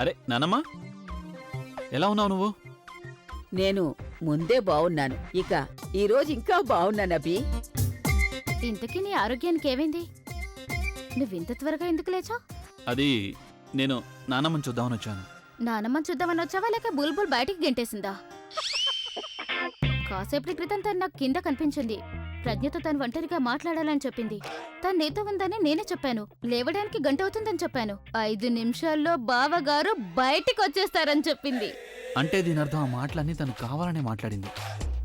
అరే నానమ్మా, ఎలా ఉన్నావు నువ్వు? నేను ముందే బావున్నాను. ఇక ఈరోజు ఇంకా బావున్నాను అభి. ఇంతకీ నీ ఆరోగ్యానికి ఏమైంది? నువ్వింత త్వరగా ఎందుకు లేచావు? అది నేను నానమ్మని చూద్దామని వచ్చాను. నానమ్మని చూద్దామని వచ్చావా లేక బుల్బుల్ బయటికి గెంటేసిందా? కాసేపటి క్రితం తను నాకు కింద కనిపించింది. ప్రజ్ఞతో తను ఒంటరిగా మాట్లాడాలని చెప్పింది. తను నీతో ఉందని నేనే చెప్పాను. లేవడానికి గంట అవుతుందని చెప్పాను. 5 నిమిషాల్లో బావగారు బయటికి వచ్చేస్తారని చెప్పింది. అంటే దీని అర్థం ఆ మాటలన్నీ తను కావాలనే మాట్లాడింది,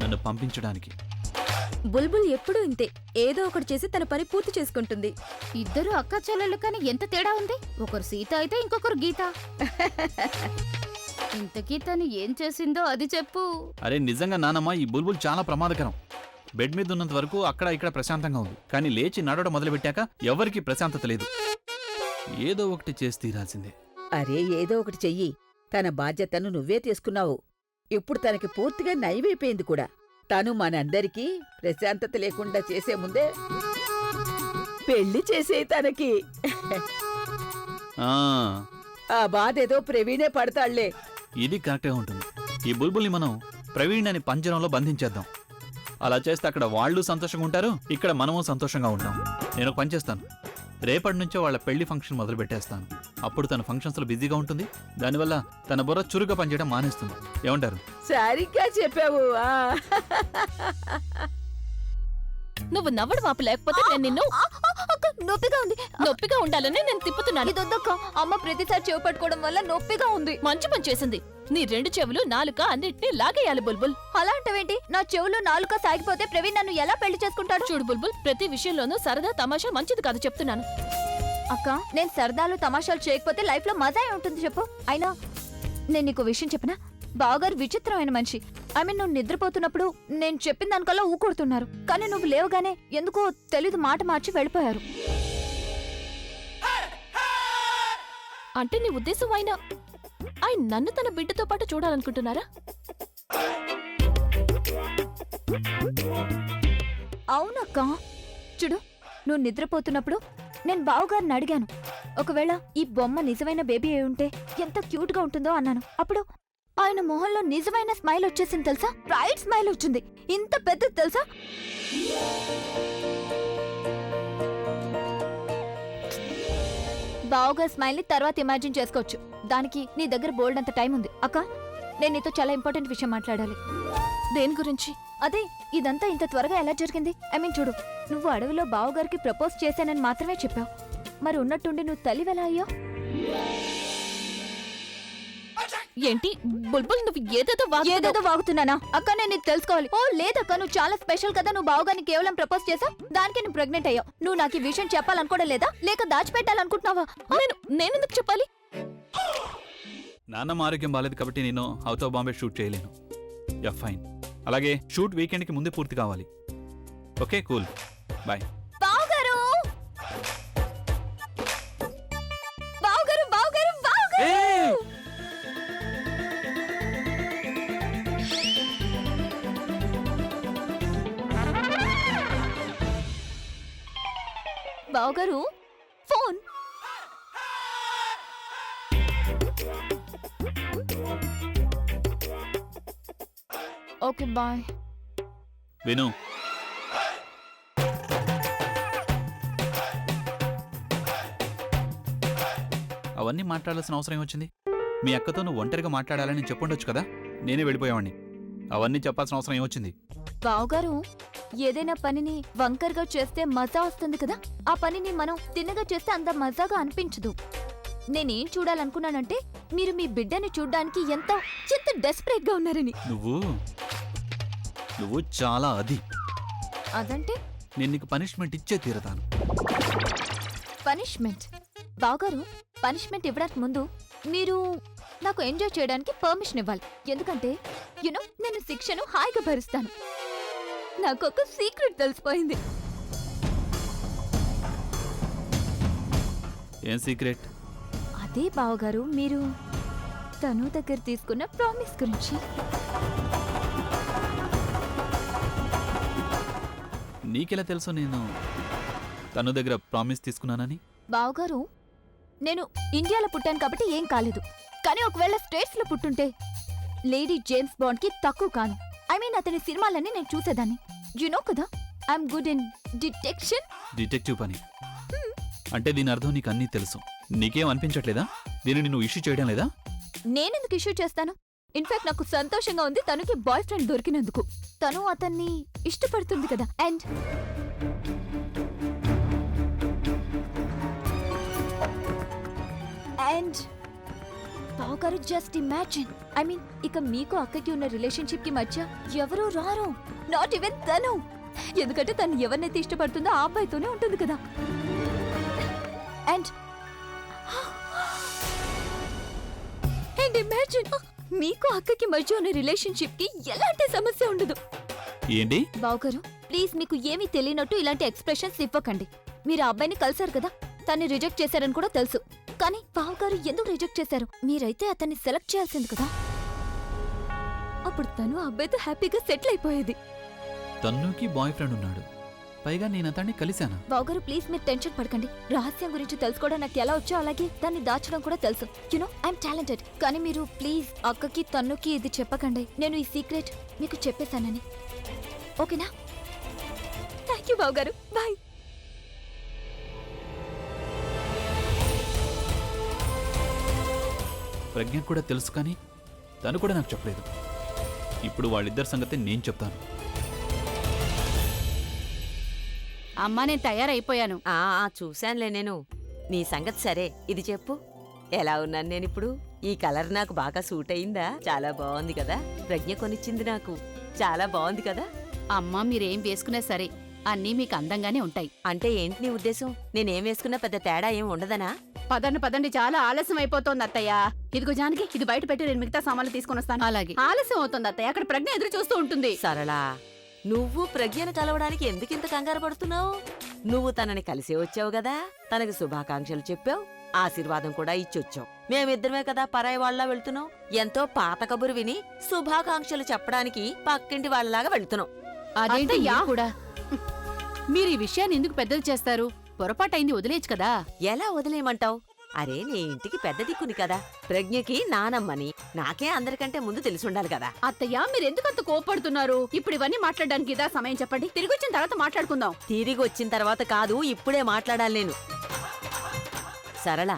నన్ను పంపించడానికి. బుల్బుల్ ఎప్పుడూ ఇంతే, ఏదో ఒకటి చేసి తన పని పూర్తి చేసుకుంటుంది. ఇద్దరు అక్క చెల్లెళ్ళు కానీ ఎంత తేడా ఉంది. ఒకరు సీత అయితే ఇంకొకరు గీత. ఇంతకీ తను ఏం చేసిందో అది చెప్పు. అరే నిజంగా నానమ్మ, ఈ బుల్బుల్ చాలా ప్రమాదకరం. బెడ్ మీద ఉన్నంత వరకు అక్కడ ఇక్కడ ప్రశాంతంగా ఉంది, కానీ లేచి నడవడం మొదలుపెట్టాక ఎవరికీ ప్రశాంతత లేదు. ఏదో ఒకటి చేసి తీరాల్సిందే. అరే ఏదో ఒకటి చెయ్యి. తన బాధ్యతను నువ్వే తీసుకున్నావు. ఇప్పుడు తనకి పూర్తిగా నయమైపోయింది కూడా. తను మనందరికీ ప్రశాంతత లేకుండా చేసే ముందే పెళ్లి చేసే తనకి. ఆ, ఆ బాధేదో ప్రవీణే పడతాళ్లే. ఇది కరెక్ట్గా ఉంటుంది. ఈ బుల్బుల్ని మనం ప్రవీణ్ అని పంజరంలో బంధించేద్దాం. అలా చేస్తే అక్కడ వాళ్ళు సంతోషంగా ఉంటారు, ఇక్కడ మనము సంతోషంగా ఉంటాం. నేను ఒక పని చేస్తాను, రేపటి నుంచో వాళ్ళ పెళ్లి ఫంక్షన్ మొదలు పెట్టేస్తాను. అప్పుడు తన ఫంక్షన్స్లో బిజీగా ఉంటుంది, దానివల్ల తన బుర్ర చురుగ్గా పనిచేయడం మానేస్తుంది. ఏమంటారు? సరిగ్గా చెప్పావు. నువ్వు నవ్వడు మాపు లేకపోతే నేను నిన్ను నొప్పిగా ఉంది. నొప్పిగా ఉండాలని నేను తిప్పుతున్నాను. ఇదొద్దక్క, అమ్మ ప్రతిసారి చెవి పట్టుకోవడం వల్ల నొప్పిగా ఉంది. మంచి పని చేసింది. నీ 2 చెవులు నాలుక అన్నిటినీ లాగేయాలి బుల్బుల్. అలా అంటావేంటి? నా చెవులు నాలుక సాగిపోతే ప్రవీణ్ నన్ను ఎలా పెళ్లి చేసుకుంటాడు? చూడు బుల్బుల్, ప్రతి విషయంలోనూ సరదా తమాషా మంచిది కాదు చెప్తున్నాను. అక్క, నేను సరదాలు తమాషాలు చేయకపోతే లైఫ్ లో మజా ఉంటుంది చెప్పు. అయినా నేను నీకు విషయం చెప్పనా? బావగారు విచిత్రమైన మనిషి. నువ్వు నిద్రపోతున్నప్పుడు నేను చెప్పిన దానికల్లా ఊకొడుతున్నారు, కానీ నువ్వు లేవగానే ఎందుకో తెలీదు మాట మార్చి వెళ్ళిపోయారు. అంటే నీ ఉద్దేశం ఆయన నన్ను తన బిడ్డతో పాటు చూడాలనుకుంటున్నారా? అవునక్క. చూడు, నువ్వు నిద్రపోతున్నప్పుడు నేను బావగారిని అడిగాను, ఒకవేళ ఈ బొమ్మ నిజమైన బేబీ అయి ఉంటే ఎంత క్యూట్ గా ఉంటుందో అన్నాను. అప్పుడు ఆయన మొహంలో నిజమైన స్మైల్ వచ్చేసింది తెలుసా? బ్రైట్ స్మైల్ వచ్చింది, ఇంత పెద్దది తెలుసా? బావగారి స్మైల్ ని తర్వాత ఇమాజిన్ చేసుకోవచ్చు. దానికి నీ దగ్గర బోల్డ్ అంత టైం ఉంది. అక్క, నేను నీతో చాలా ఇంపార్టెంట్ విషయం మాట్లాడాలి. దేని గురించి? అదే, ఇదంతా ఇంత త్వరగా ఎలా జరిగింది? చూడు, నువ్వు అడవిలో బావగారికి ప్రపోజ్ చేశానని మాత్రమే చెప్పావు. మరి ఉన్నట్టుండి నువ్వు తల్లివెలా అయ్యో? ఏంటి బుల్బుల్, నువ్వు ఏదేదో వాగుతున్నానా? అక్క, నేను నీకు తెలుసుకోవాలి. ఓ లేదక్క, నువ్వు చాలా స్పెషల్ కదా. నువ్వు బావగారిని కేవలం ప్రపోజ్ చేసావు, దానికి నువ్వు ప్రెగ్నెంట్ అయ్యావు. నువ్వు నాకు ఈ విషయం చెప్పాలనుకోవడం లేదా, లేక దాచిపెట్టాలనుకుంటున్నావా? నేనెందుకు చెప్పాలి? నాన్నమ్మ ఆరోగ్యం బాలేదు కాబట్టి నేను అవుట్ ఆఫ్ బాంబే షూట్ చేయలేను. Ya fine. అలాగే షూట్ వీకెండ్కి ముందే పూర్తి కావాలి. Okay cool, bye. బావగారు, బావగారు, బావగారు, బావగారు! బావగారు, ఫోన్. Okay bye. విను, అవన్నీ మాట్లాడాల్సిన అవసరం ఏమొచ్చింది? మీ అక్కతో నువ్వు ఒంటరిగా మాట్లాడాలని చెప్పుండొచ్చు కదా, నేనే వెళ్ళిపోయావాణ్ణి. అవన్నీ చెప్పాల్సిన అవసరం ఏమొచ్చింది? బావగారు, ఏదైనా పనిని వంకర్గా చేస్తే మజా వస్తుంది కదా, ఆ పనిని మనం తిన్నగా చేస్తే అంత మజాగా అనిపించదు. నేనేం చూడాలనుకున్నానంటే, మీరు మీ బిడ్డని చూడ్డానికి ఎంత డెస్పరేట్ గా ఉన్నారని. నువ్వు చాలా అది. అదంటే నేను నీకు పనిష్మెంట్ ఇచ్చే తీరతాను. పనిష్మెంట్? బావగారు, పనిష్మెంట్ ఇవ్వడానికి ముందు మీరు నాకు ఎంజాయ్ చేయడానికి పర్మిషన్ ఇవ్వాలి. ఎందుకంటే నేను శిక్షను హాయిగా భరిస్తాను. నాకొక సీక్రెట్ తెలిసిపోయింది. ఏం సీక్రెట్? అదే బావగారు, మీరు తను దగ్గర తీసుకున్న ప్రామిస్ గురించి. నీకెలా తెలుసు నేను తను దగ్గర ప్రామిస్ తీసుకున్నానని? బావగారు, నేను ఇండియాలో పుట్టాను కాబట్టి ఏం కాలేదు. కానీ ఒకవేళ స్టేట్స్ లో పుట్టుంటే లేడీ జేమ్స్ బాండ్ కి తక్కువ కాను. ఐ మీన్ అతని సినిమాలన్నీ నేను చూసేదాన్ని. యు నో కదా, I'm good in detection. Detective పని అంటే దీని అర్థం నీకు అన్నీ తెలుసు. నీకేం అనిపించట్లేదా? దీనిని నువ్వు ఇష్యూ చేయడం లేదా? నేనెందుకు ఇష్యూ చేస్తాను? ఇన్ఫాక్ట్ నాకు సంతోషంగా ఉంది తనకి బాయ్ ఫ్రెండ్ దొరికినందుకు. తను అతన్ని ఇష్టపడుతుంది కదా. అండ్ బావగారు, జస్ట్ ఇమాజిన్, ఐ మీన్ ఇక మీకు అక్కకి ఉన్న రిలేషన్షిప్ కి మధ్య ఎవరూ రారు, నాట్ ఈవెన్ తను. ఎందుకంటే తను ఎవరినైతే ఇష్టపడుతుందో ఆ అబ్బాయితోనే ఉంటుంది కదా. అండ్ ఇమాజిన్ మీకు అక్కకి మధ్య ఉన్న రిలేషన్షిప్ కి ఎలాంటి సమస్య ఉండదు. ఏంటి బావగారు, ప్లీజ్ మీకు ఏమీ తెలియనట్టు ఇలాంటి ఎక్స్ప్రెషన్స్ ఇవ్వకండి. మీరు ఆ అబ్బాయిని కలిసారు కదా, తన్ని రిజెక్ట్ చేశారని కూడా తెలుసు. కానీ బావగారు ఎందుకు రిజెక్ట్ చేశారు? మీరైతే అతన్ని సెలెక్ట్ చేయాల్సింది కదా. అప్పుడు తను ఆ అబ్బాయితో హ్యాపీగా సెటిల్ అయిపోయేది. తన్నుకి బాయ్ ఫ్రెండ్ ఉన్నాడు, పైగా నేను అతన్ని కలిశాను. బావగారు, ప్లీజ్ మీరు టెన్షన్ పడకండి. రహస్యం గురించి తెలుసుకోవడం నాకు ఎలా వచ్చో అలాగే దాన్ని దాచడం కూడా తెలుసు. You know I'm talented. కానీ మీరు ప్లీజ్ అక్కకి తన్నుకి ఇది చెప్పకండి. నేను ఈ సీక్రెట్ మీకు చెప్పేశానని. ఓకేనా? థ్యాంక్ యూ బావగారు. బాయ్. ప్రజ్ఞ కూడా తెలుసు, కానీ తను కూడా నాకు చెప్పలేదు. ఇప్పుడు వాళ్ళిద్దరి సంగతి నేను చెప్తాను. అమ్మా, నేను తయారైపోయాను. చూశానులే నేను. నీ సంగతి సరే, ఇది చెప్పు, ఎలా ఉన్నాను నేనిప్పుడు? ఈ కలర్ నాకు బాగా సూట్ అయిందా? చాలా బాగుంది కదా. ప్రజ్ఞ కొనిచ్చింది నాకు. చాలా బాగుంది కదా. అమ్మా, మీరేం వేసుకున్నా సరే అన్నీ మీకు అందంగానే ఉంటాయి. అంటే ఏంటి నీ ఉద్దేశం? నేనేం వేసుకున్నా పెద్ద తేడా ఏం ఉండదనా? పదండి పదండి, చాలా ఆలస్యం అయిపోతోంది అత్తయ్య. ఇదిగో జానకి, ఇది బయట పెట్టి నేను మిగతా సామాన్లు తీసుకొని వస్తాను. అలాగే. ఆలస్యం అవుతుంది అత్తయ్య, అక్కడ ప్రజ్ఞ ఎదురు చూస్తూ ఉంటుంది. సరళా, నువ్వు ప్రజ్ఞను కలవడానికి ఎందుకింత కంగారు పడుతున్నావు? నువ్వు తనని కలిసే వచ్చావు కదా, తనకి శుభాకాంక్షలు చెప్పావు, ఆశీర్వాదం కూడా ఇచ్చొచ్చావు. మేమిద్దరమే కదా పరాయి వాళ్ళ వెళ్తున్నావు. ఎంతో పాత కబురు విని శుభాకాంక్షలు చెప్పడానికి పక్కింటి వాళ్ళలాగా వెళ్తున్నావు. అదేంటి కూడా? మీరు ఈ విషయాన్ని ఎందుకు పెద్దది చేస్తారు? పొరపాటైంది, వదిలేయచ్చు కదా. ఎలా వదిలేయమంటావు? అరే, నీ ఇంటికి పెద్ద దిక్కుని కదా. ప్రజ్ఞకి నానమ్మని నాకే అందరికంటే ముందు తెలిసుండాలి కదా. అత్తయ్య, మీరు ఎందుకు అంత కోపడుతున్నారు? ఇప్పుడు ఇవన్నీ మాట్లాడడానికి ఇదా సమయం? చెప్పండి, తిరిగి వచ్చిన తర్వాత మాట్లాడుకుందాం. తిరిగి వచ్చిన తర్వాత కాదు, ఇప్పుడే మాట్లాడాలి నేను. సరళ,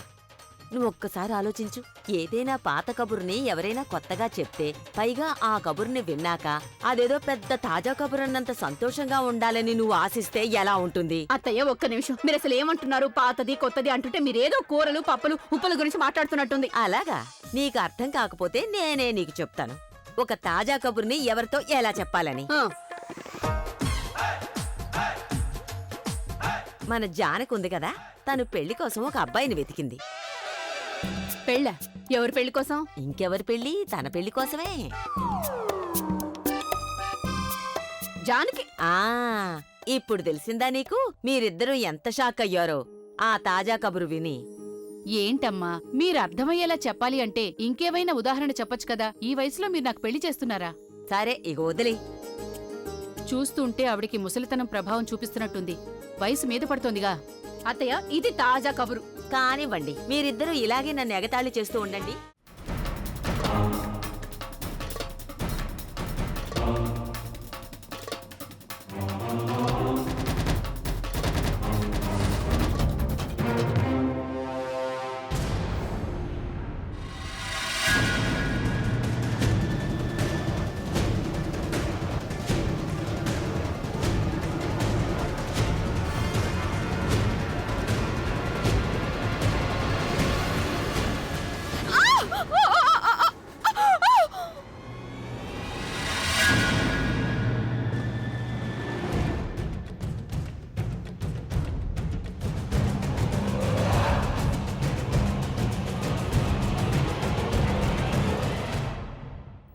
నువ్వు ఒక్కసారి ఆలోచించు. ఏదైనా పాత కబుర్ని ఎవరైనా కొత్తగా చెప్తే, పైగా ఆ కబుర్ని విన్నాక అదేదో పెద్ద తాజా కబురన్నంత సంతోషంగా ఉండాలని నువ్వు ఆశిస్తే ఎలా ఉంటుంది? అత్తయ్య, ఒక్క నిమిషం. మీరు అసలు ఏమంటున్నారు? పాతది కొత్తది అంటుంటే మీరేదో కూరలు పప్పులు ఉప్పుల గురించి మాట్లాడుతున్నట్టుంది. అలాగా? నీకు అర్థం కాకపోతే నేనే నీకు చెప్తాను. ఒక తాజా కబుర్ని ఎవరితో ఎలా చెప్పాలని. మన జానకుంది కదా, తను పెళ్లి కోసం ఒక అబ్బాయిని వెతికింది. పెళ్ళ? ఎవరి పెళ్లి కోసం? ఇంకెవరి పెళ్లి? తన పెళ్లి కోసమే. జానకి? ఇప్పుడు తెలిసిందా నీకు? మీరిద్దరూ ఎంత షాక్ అయ్యారో ఆ తాజా కబురు విని. ఏంటమ్మా, మీరు అర్థమయ్యేలా చెప్పాలి అంటే ఇంకేవైనా ఉదాహరణ చెప్పొచ్చు కదా. ఈ వయసులో మీరు నాకు పెళ్లి చేస్తున్నారా? సరే, ఇక వదిలే. చూస్తుంటే ఆవిడికి ముసలితనం ప్రభావం చూపిస్తున్నట్టుంది. వయసు మీద పడుతోందిగా. అత్తయ్య, ఇది తాజా కబురు. కానివ్వండి, మీరిద్దరూ ఇలాగే నన్ను ఎగతాళి చేస్తూ ఉండండి.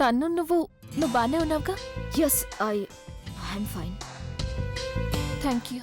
తను నువ్వు బానే ఉన్నావుగా? Yes, I'm fine. Thank you.